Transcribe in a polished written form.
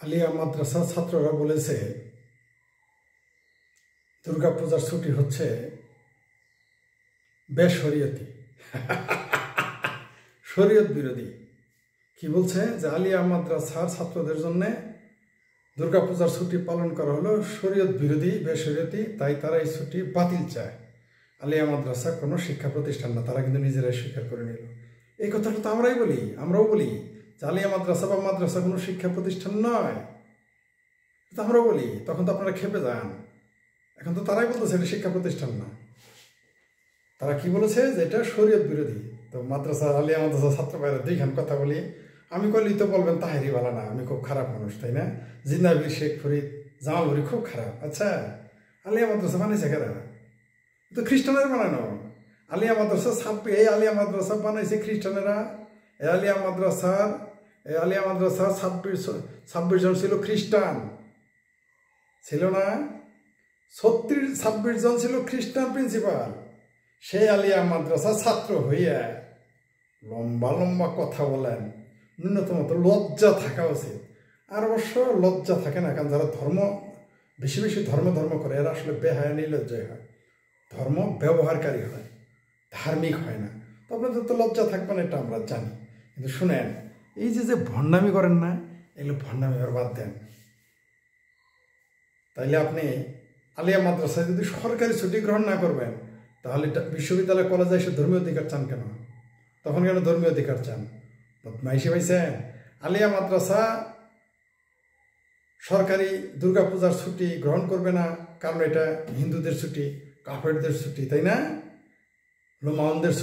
আলিয়া মাদ্রাসা ছাত্ররা বলেছে দুর্গাপূজার ছুটি হচ্ছে বেশরিয়তি শরীয়ত বিরোধী। কি বলছে যে আলিয়া মাদ্রাসার ছাত্রদের জন্য দুর্গাপূজার ছুটি পালন করা হলো শরীয়ত বিরোধী, বেশরিয়তি, তাই তারা এই ছুটি বাতিল চায়। আলিয়া মাদ্রাসা কোনো শিক্ষা প্রতিষ্ঠান না, তারা কিন্তু নিজেরাই স্বীকার করে নিল। এই কথাটা তো আমরাও বলি যে আলিয়া মাদ্রাসা বা মাদ্রাসা কোনো শিক্ষা প্রতিষ্ঠান নয়, আমরাও বলি। তখন তো আপনারা খেপে যান। এখন তো তারাই বলতেছে এটা শিক্ষা প্রতিষ্ঠান না। তারা কি বলেছে যে এটা শরীয়ত বিরোধী। তো মাদ্রাসা আলিয়া মাদ্রাসা ছাত্র ভাইরা দুইখান কথা বলি। আমি কইলেই তো বলবেন তাহেরি বালা না, আমি খুব খারাপ মানুষ, তাই না? জিন্নাবির, শেখ ফরিদ, জামালপুরি খুব খারাপ। আচ্ছা, আলিয়া মাদ্রাসা বানাইছে কারা? তো খ্রিস্টানের বানানো। আলিয়া মাদ্রাসা এই আলিয়া মাদ্রাসা বানাইছে খ্রিস্টানেরা। এই আলিয়া মাদ্রাসার 26 জন ছিল খ্রিস্টান, ছিল না? 26 জন ছিল খ্রিস্টান প্রিন্সিপাল। সেই আলিয়া মাদ্রাসা ছাত্র হইয়া লম্বা লম্বা কথা বলেন, ন্যূনতম তো লজ্জা থাকা উচিত। আর অবশ্য লজ্জা থাকে না, কারণ যারা বেশি ধর্ম করে এরা আসলে বেহায়া নির্লজ্জয় হয়, ধর্ম ব্যবহারকারী হয়, ধার্মিক হয় না। তো আপনাদের তো লজ্জা থাকবে না, এটা আমরা জানি। কিন্তু শুনেন, এই যে ভণ্ডামি করেন না, এগুলো ভণ্ডামি আর বাদ দেন। তাইলে আপনি আলিয়া মাদ্রাসায় যদি সরকারি ছুটি গ্রহণ না করবেন, তাহলে বিশ্ববিদ্যালয় কলেজে এসে ধর্মীয় অধিকার চান কেন? তখন কেন ধর্মীয় অধিকার চান? মাইসে পাইছেন? আলিয়া মাদ্রাসা সরকারি দুর্গাপূজার ছুটি গ্রহণ করবে না, কারণ এটা হিন্দুদের ছুটি, কাফেরদের ছুটি, তাই না? মাউনদের